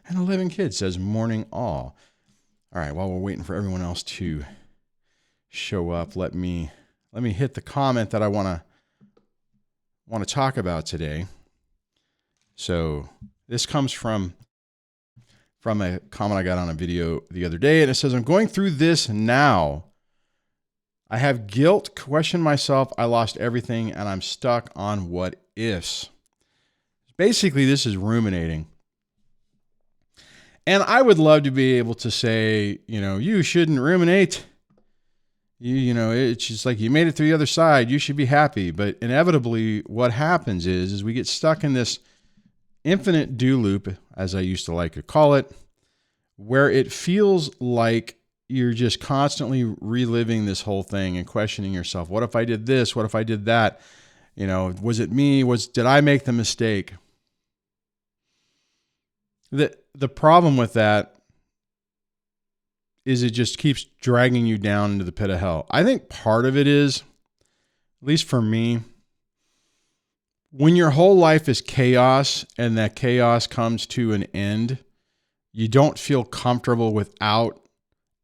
And a living kid says morning all. All right, while we're waiting for everyone else to show up, let me hit the comment that I want to talk about today. So this comes from a comment I got on a video the other day, and it says, I'm going through this now. I have guilt, question myself, I lost everything, and I'm stuck on what ifs. Basically, this is ruminating. And I would love to be able to say, you shouldn't ruminate. You know, it's just like you made it through the other side. You should be happy. But inevitably, what happens is we get stuck in this infinite do loop, as I used to like to call it, where it feels like you're just constantly reliving this whole thing and questioning yourself. What if I did this? What if I did that? Was it me? Did I make the mistake? The problem with that is it just keeps dragging you down into the pit of hell. I think part of it is, at least for me, when your whole life is chaos and that chaos comes to an end, you don't feel comfortable without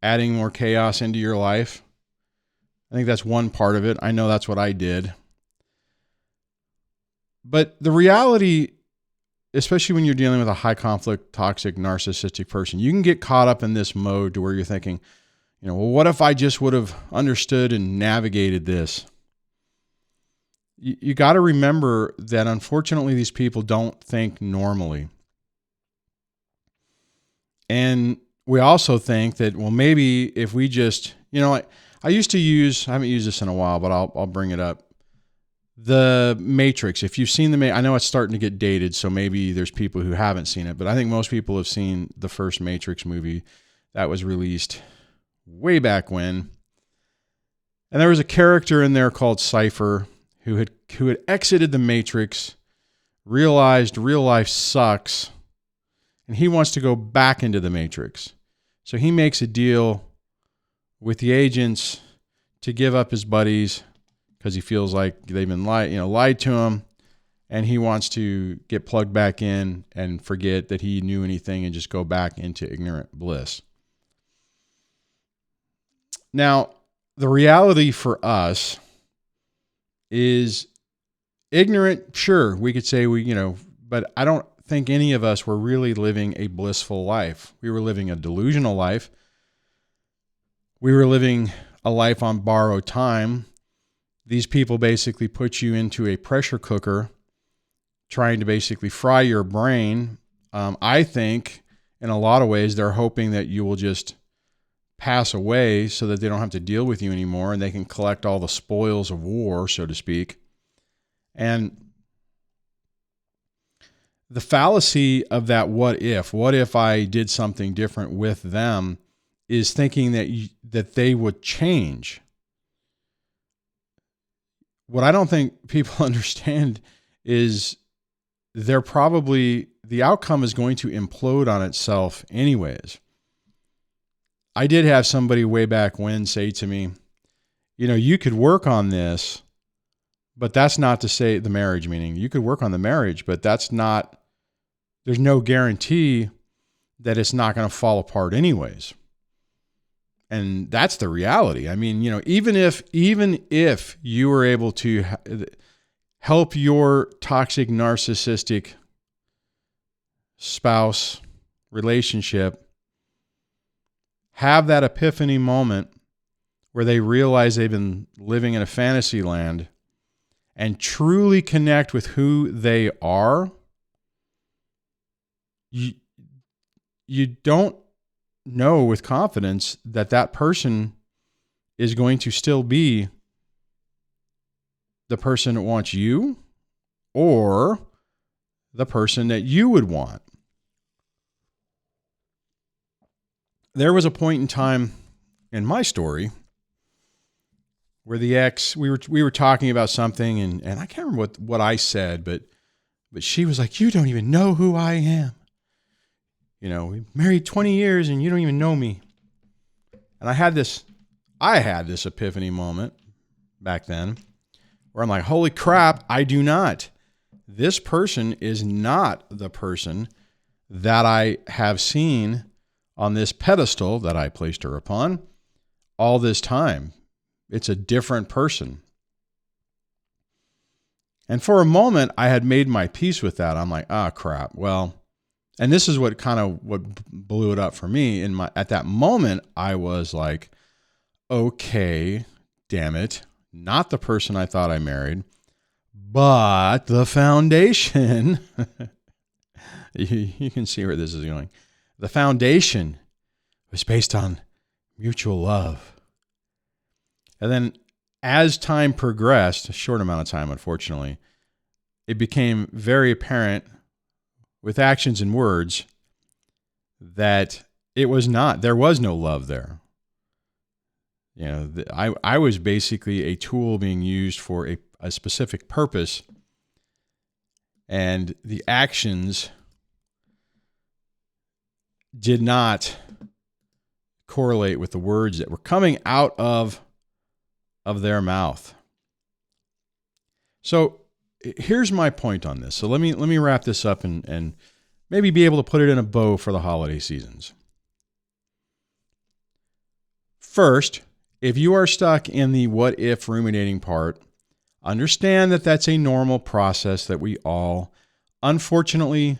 adding more chaos into your life. I think that's one part of it. I know that's what I did. But the reality, especially when you're dealing with a high conflict, toxic, narcissistic person, you can get caught up in this mode to where you're thinking, well, what if I just would have understood and navigated this? You got to remember that unfortunately these people don't think normally. And we also think that, well, maybe if we just, I used to use, I haven't used this in a while, but I'll bring it up. The Matrix. If you've seen I know it's starting to get dated, so maybe there's people who haven't seen it, but I think most people have seen the first Matrix movie that was released way back when. And there was a character in there called Cypher who had exited the Matrix, realized real life sucks, and he wants to go back into the Matrix. So he makes a deal with the agents to give up his buddies because he feels like they've been lied to him, and he wants to get plugged back in and forget that he knew anything and just go back into ignorant bliss. Now, the reality for us is ignorant. Sure, we could say but I don't think any of us were really living a blissful life. We were living a delusional life. We were living a life on borrowed time. These people basically put you into a pressure cooker trying to basically fry your brain. I think in a lot of ways they're hoping that you will just pass away so that they don't have to deal with you anymore and they can collect all the spoils of war, so to speak. And the fallacy of that what if I did something different with them, is thinking that they would change. What I don't think people understand is the outcome is going to implode on itself anyways. I did have somebody way back when say to me, you could work on this, but that's not to say the marriage, meaning you could work on the marriage, but there's no guarantee that it's not going to fall apart anyways. And that's the reality. I mean, even if you were able to help your toxic, narcissistic spouse relationship have that epiphany moment where they realize they've been living in a fantasy land and truly connect with who they are, you don't know with confidence that person is going to still be the person that wants you or the person that you would want. There was a point in time in my story where the ex, we were talking about something and I can't remember what I said, but she was like, you don't even know who I am. We married 20 years and you don't even know me. And I had this epiphany moment back then where I'm like, holy crap, I do not. This person is not the person that I have seen on this pedestal that I placed her upon all this time. It's a different person. And for a moment, I had made my peace with that. I'm like, ah, crap. Well, and this is what blew it up for me. At that moment, I was like, okay, damn it. Not the person I thought I married, but the foundation. You can see where this is going. The foundation was based on mutual love. And then as time progressed, a short amount of time, unfortunately, it became very apparent with actions and words that there was no love there. You know, I was basically a tool being used for a specific purpose, and the actions did not correlate with the words that were coming out of their mouth. So here's my point on this. So let me wrap this up and maybe be able to put it in a bow for the holiday seasons. First, if you are stuck in the what if ruminating part, understand that that's a normal process that we all unfortunately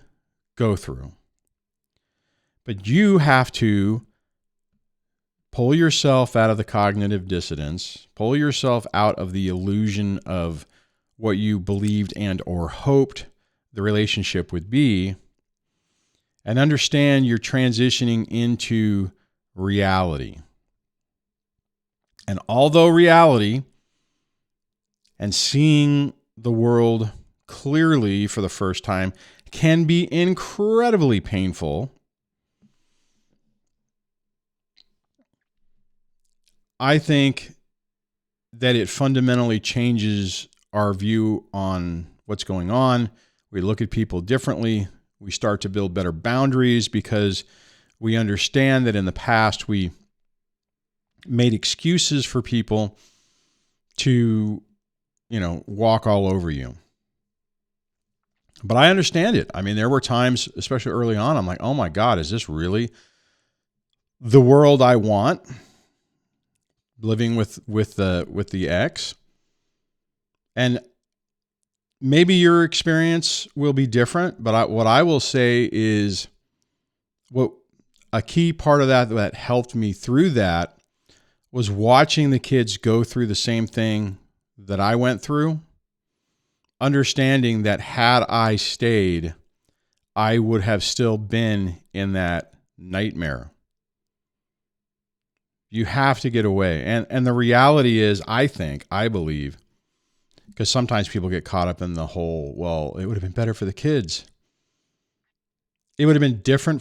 go through. But you have to pull yourself out of the cognitive dissonance, pull yourself out of the illusion of what you believed and or hoped the relationship would be, and understand you're transitioning into reality. And although reality and seeing the world clearly for the first time can be incredibly painful, I think that it fundamentally changes our view on what's going on. We look at people differently. We start to build better boundaries because we understand that in the past we made excuses for people to, walk all over you. But I understand it. I mean, there were times, especially early on, I'm like, oh my God, is this really the world I want? Living with the ex. And maybe your experience will be different, but what I will say is what a key part of that helped me through that was watching the kids go through the same thing that I went through, understanding that had I stayed, I would have still been in that nightmare. You have to get away. And the reality is, I believe, because sometimes people get caught up in the whole, well, it would have been better for the kids. It would have been different